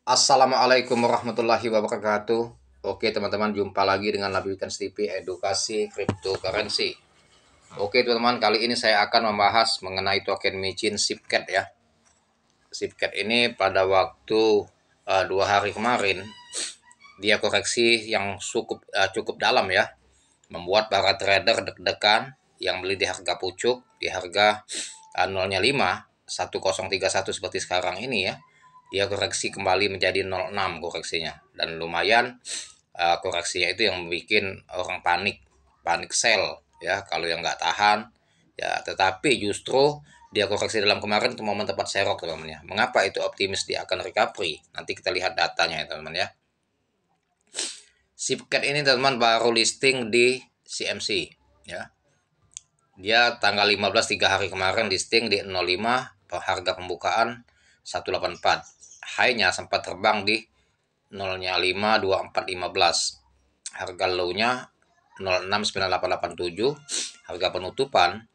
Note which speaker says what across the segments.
Speaker 1: Assalamualaikum warahmatullahi wabarakatuh. Oke teman-teman, jumpa lagi dengan Nabi Weekends TV Edukasi Cryptocurrency. Oke teman-teman, kali ini saya akan membahas mengenai token micin Zipcat ya. Zipcat ini pada waktu 2 hari kemarin dia koreksi yang cukup dalam ya, membuat para trader deg-degan yang beli di harga pucuk, di harga 0,5 1031 seperti sekarang ini ya. Dia koreksi kembali menjadi 0,6 koreksinya, dan lumayan koreksinya itu yang membuat orang panik sell ya, kalau yang nggak tahan ya. Tetapi justru dia koreksi dalam kemarin itu momen tepat serok teman-teman ya. Mengapa itu optimis dia akan recovery? Nanti kita lihat datanya ya teman-teman ya. Zipcat ini teman-teman baru listing di CMC ya. Dia tanggal 15 3 hari kemarin listing di 05, harga pembukaan 184. High-nya sempat terbang di 0,5 2415. Harga low-nya 069887, harga penutupan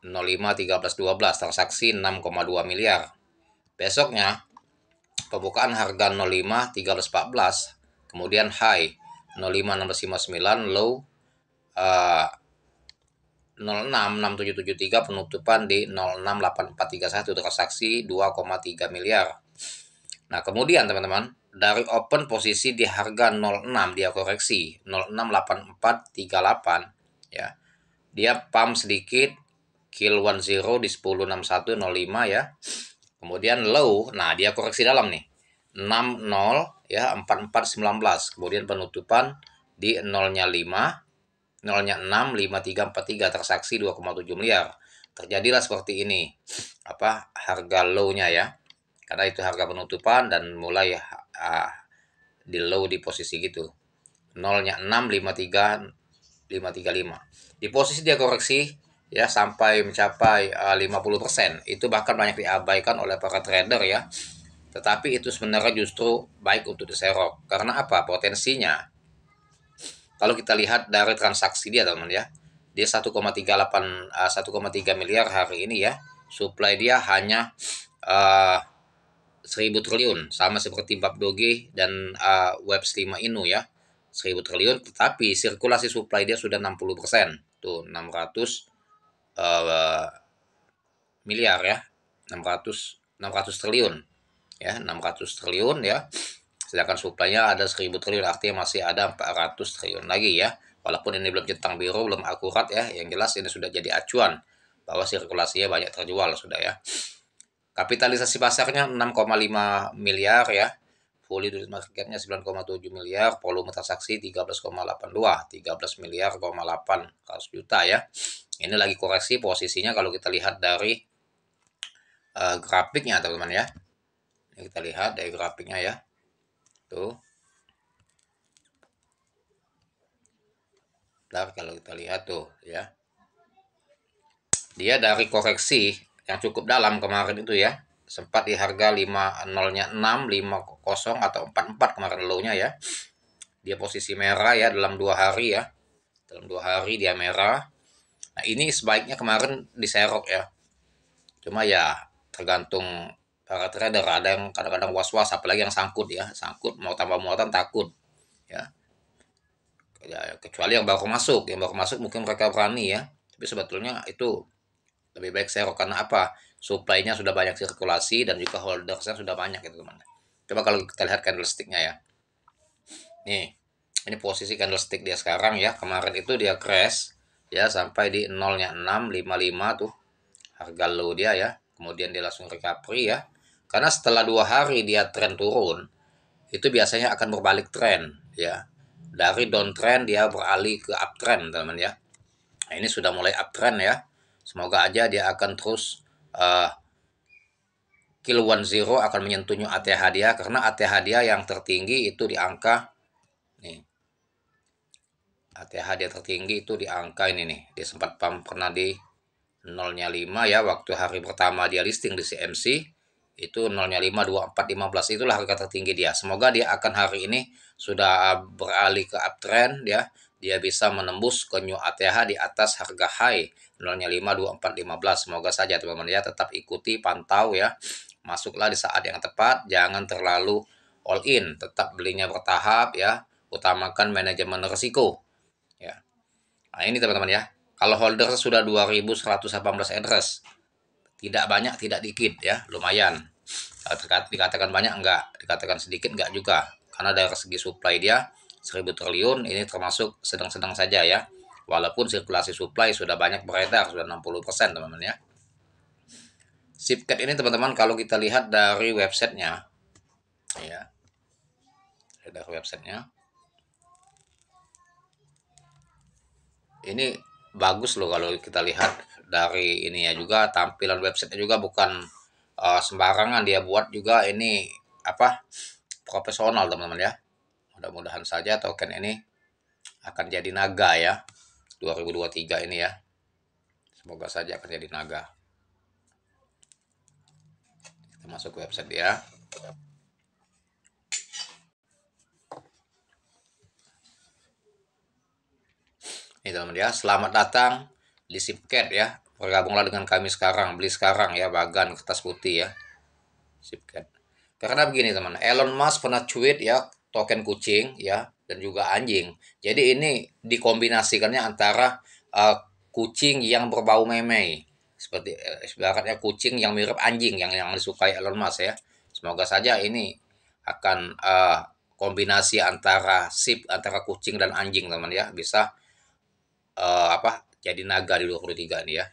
Speaker 1: 05 1312, transaksi 6,2 miliar. Besoknya pembukaan harga 05 1314, kemudian high 05 1659, low 066773, penutupan di 068431, transaksi 2,3 miliar. Nah, kemudian teman-teman, dari open posisi di harga 06 dia koreksi 068438 ya. Dia pump sedikit, kill 10 di 106105 ya. Kemudian low, nah dia koreksi dalam nih. 60 ya 4419, kemudian penutupan di 0-nya 5, 0-nya 6 5343, transaksi 2,7 miliar. Terjadilah seperti ini harga low-nya ya, karena itu harga penutupan dan mulai di low di posisi gitu. 0-nya 6 53 535. Di posisi dia koreksi ya sampai mencapai 50%. Itu bahkan banyak diabaikan oleh para trader ya. Tetapi itu sebenarnya justru baik untuk diserok. Karena apa? Potensinya, kalau kita lihat dari transaksi dia teman ya, dia 1,3 miliar hari ini ya. Supply dia hanya 1000 triliun, sama seperti Bab Doge dan Webs 5 Inu ya. 1000 triliun, tetapi sirkulasi supply dia sudah 60%. Tuh 600 miliar ya. 600 triliun ya, 600 triliun ya. Sedangkan supply-nya ada 1000 triliun, artinya masih ada 400 triliun lagi ya. Walaupun ini belum centang biru, belum akurat ya. Yang jelas ini sudah jadi acuan bahwa sirkulasinya banyak terjual sudah ya. Kapitalisasi pasarnya 6,5 miliar ya. Fully diluted marketnya 9,7 miliar, volume transaksi 13,82, 13 miliar, 8 juta ya. Ini lagi koreksi posisinya kalau kita lihat dari grafiknya teman-teman ya. Ini kita lihat dari grafiknya ya. Tuh. Bentar, kalau kita lihat tuh ya. Dia dari koreksi yang cukup dalam kemarin itu ya. Sempat di harga 50-nya 6, 50 atau 44 kemarin low-nya ya. Dia posisi merah ya dalam 2 hari ya. Dalam 2 hari dia merah. Nah, ini sebaiknya kemarin diserok ya. Cuma ya tergantung para trader, ada yang kadang-kadang was-was, apalagi yang sangkut ya. Sangkut mau tambah muatan takut ya. Ya, kecuali yang baru masuk mungkin mereka berani ya. Tapi sebetulnya itu lebih baik serok, karena apa? Supply-nya sudah banyak sirkulasi dan juga holdersnya sudah banyak gitu teman. Coba kalau kita lihat candlestick-nya ya. Nih, ini posisi candlestick dia sekarang ya. Kemarin itu dia crash ya sampai di 0-nya 655 tuh. Harga low dia ya. Kemudian dia langsung recovery ya. Karena setelah 2 hari dia tren turun, itu biasanya akan berbalik tren ya. Dari downtrend dia beralih ke uptrend teman ya. Nah, ini sudah mulai uptrend ya. Semoga aja dia akan terus kill 10 akan menyentuh ATH dia, karena ATH dia yang tertinggi itu di angka nih. ATH dia tertinggi itu di angka ini nih. Dia sempat pernah di 0-nya 5 ya, waktu hari pertama dia listing di CMC itu 0-nya 5 24 15, itulah harga tertinggi dia. Semoga dia akan hari ini sudah beralih ke uptrend ya. Dia bisa menembus ke new ATH di atas harga high 0-nya 5 24 15. Semoga saja teman-teman ya, tetap ikuti, pantau ya masuklah di saat yang tepat, jangan terlalu all in, tetap belinya bertahap ya, utamakan manajemen risiko ya. Nah, ini teman-teman ya. Kalau holder sudah 2118 address, tidak banyak, tidak dikit ya, lumayan. Dikatakan banyak enggak, dikatakan sedikit enggak juga. Karena dari segi supply dia 1000 triliun, ini termasuk sedang-sedang saja ya. Walaupun sirkulasi supply sudah banyak beredar, sudah 60% teman-teman ya. Sipcat ini teman-teman kalau kita lihat dari websitenya ya, dari websitenya ini bagus loh kalau kita lihat dari ini ya, juga tampilan websitenya juga bukan sembarangan dia buat juga, ini apa, profesional teman-teman ya. Mudah-mudahan saja token ini akan jadi naga ya 2023 ini ya, semoga saja akan jadi naga. Kita masuk ke website dia. Ini teman-teman ya, selamat datang di Sipcat ya. Bergabunglah dengan kami sekarang, beli sekarang ya, bagan kertas putih ya. Sipcat. Karena begini teman, Elon Musk pernah tweet ya, token kucing ya dan juga anjing. Jadi ini dikombinasikannya antara kucing yang berbau meme, seperti ibaratnya kucing yang mirip anjing yang disukai Elon Musk ya. Semoga saja ini akan kombinasi antara kucing dan anjing teman ya, bisa jadi naga di 23 ini ya.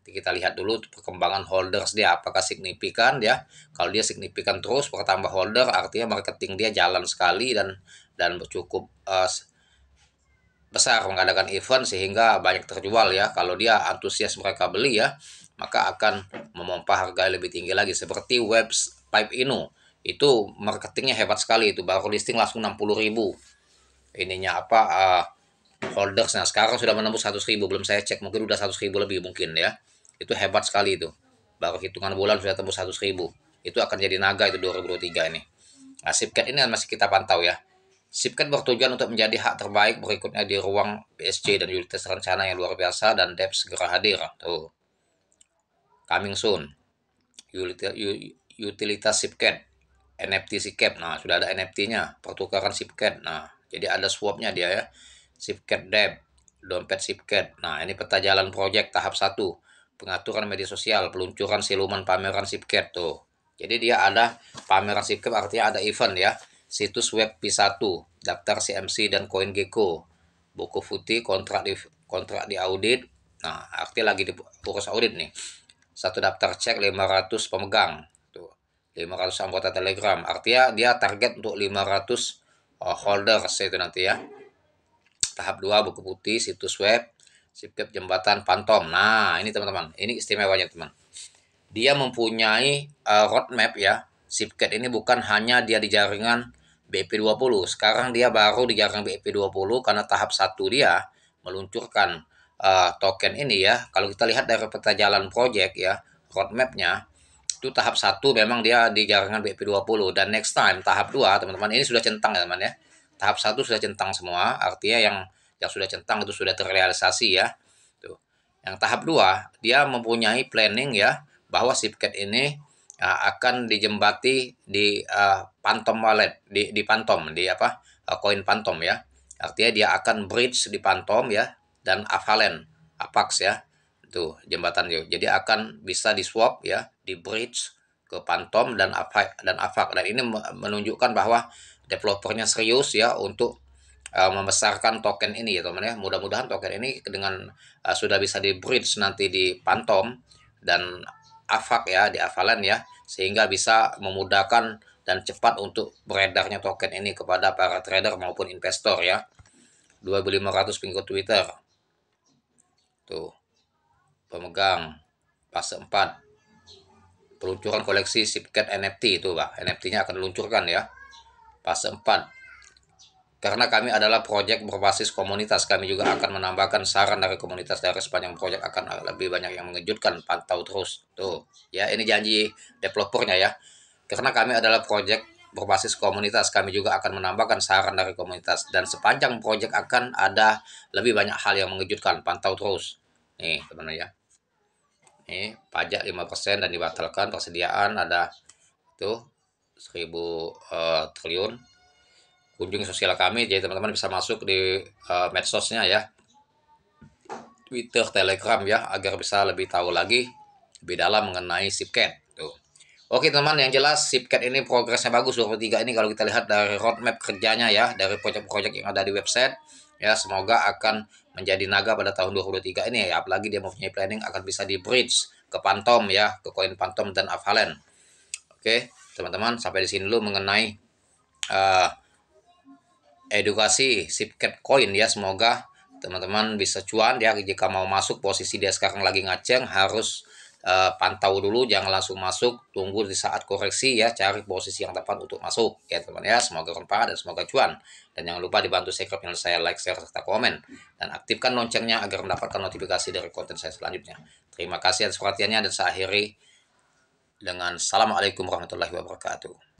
Speaker 1: Nanti kita lihat dulu perkembangan holders dia apakah signifikan ya. Kalau dia signifikan terus bertambah holder, artinya marketing dia jalan sekali dan cukup besar mengadakan event sehingga banyak terjual ya. Kalau dia antusias mereka beli ya, maka akan memompa harga lebih tinggi lagi, seperti Webs Pipe Inu. Itu marketingnya hebat sekali, itu baru listing langsung 60.000 ininya holdersnya. Sekarang sudah menembus 100.000, belum saya cek, mungkin udah 100.000 lebih mungkin ya. Itu hebat sekali itu, baru hitungan bulan sudah tembus 100.000. Itu akan jadi naga itu 2023 ini. Nah, Sipcat ini masih kita pantau ya. Sipcat bertujuan untuk menjadi hak terbaik berikutnya di ruang BSC dan utilitas rencana yang luar biasa, dan DEP segera hadir tuh, coming soon. Utilitas Sipcat, NFT Sipcat. Nah, sudah ada NFT-nya, pertukaran Sipcat. Nah, jadi ada swapnya dia ya. Sipcat Dev, dompet Sipcat. Nah, ini peta jalan proyek tahap 1, pengaturan media sosial, peluncuran siluman pameran Sipcat tuh. Jadi dia ada pameran Sipcat, artinya ada event ya. Situs web P1, daftar CMC dan CoinGecko, buku putih, kontrak di audit. Nah, artinya lagi diurus audit nih. Satu daftar cek 500 pemegang tuh, 500 anggota Telegram, artinya dia target untuk 500 holders itu nanti ya. Tahap 2 buku putih, situs web, Sipcat jembatan Pantom. Nah, ini teman-teman, ini istimewanya teman. Dia mempunyai roadmap ya. Sipcat ini bukan hanya dia di jaringan BIP20. Sekarang dia baru di jaringan BIP20 karena tahap 1 dia meluncurkan token ini ya. Kalau kita lihat dari peta jalan project ya, roadmapnya itu tahap 1 memang dia di jaringan BIP20, dan next time tahap 2 teman-teman, ini sudah centang ya teman ya. Tahap 1 sudah centang semua, artinya yang sudah centang itu sudah terrealisasi ya. Tuh. Yang tahap 2 dia mempunyai planning ya, bahwa Sipcat ini akan dijembati di Pantom wallet, di Pantom, di koin Pantom ya. Artinya dia akan bridge di Pantom ya, dan Avalen, Apax ya. Tuh, jembatan itu. Jadi akan bisa di swap ya, di bridge ke Pantom dan Avak. Dan ini menunjukkan bahwa developernya serius ya untuk membesarkan token ini ya teman ya. Mudah-mudahan token ini dengan sudah bisa di bridge nanti di Pantom dan Avak ya, di Avalan ya, sehingga bisa memudahkan dan cepat untuk beredarnya token ini kepada para trader maupun investor ya. 2.500 pengikut Twitter tuh, pemegang fase 4, peluncuran koleksi Sipcat NFT itu Pak, NFT-nya akan diluncurkan ya fase 4. Karena kami adalah proyek berbasis komunitas, kami juga akan menambahkan saran dari komunitas dari sepanjang proyek, akan lebih banyak yang mengejutkan, pantau terus. Tuh, ya ini janji developernya ya. Karena kami adalah proyek berbasis komunitas, kami juga akan menambahkan saran dari komunitas, dan sepanjang proyek akan ada lebih banyak hal yang mengejutkan, pantau terus. Nih, teman-teman ya. Nih, pajak 5% dan dibatalkan, persediaan ada itu 1000 triliun. Kunjungi sosial kami, jadi teman-teman bisa masuk di medsosnya ya, Twitter, Telegram ya, agar bisa lebih tahu lagi lebih dalam mengenai Sipcat tuh. Oke teman, yang jelas Sipcat ini progresnya bagus 23 ini kalau kita lihat dari roadmap kerjanya ya, dari proyek-proyek yang ada di website ya, semoga akan menjadi naga pada tahun 2023 ini ya, apalagi dia mempunyai planning akan bisa di bridge ke Phantom ya, ke koin Phantom dan Avalanche. Oke teman-teman, sampai di sini dulu mengenai edukasi Sipcat coin ya, semoga teman-teman bisa cuan ya. Jika mau masuk posisi dia sekarang lagi ngaceng, harus pantau dulu, jangan langsung masuk, tunggu di saat koreksi ya, cari posisi yang tepat untuk masuk ya teman ya. Semoga bermanfaat dan semoga cuan, dan jangan lupa dibantu subscribe channel saya, like, share, serta komen, dan aktifkan loncengnya agar mendapatkan notifikasi dari konten saya selanjutnya. Terima kasih atas perhatiannya, dan saya akhiri dengan Assalamualaikum warahmatullahi wabarakatuh.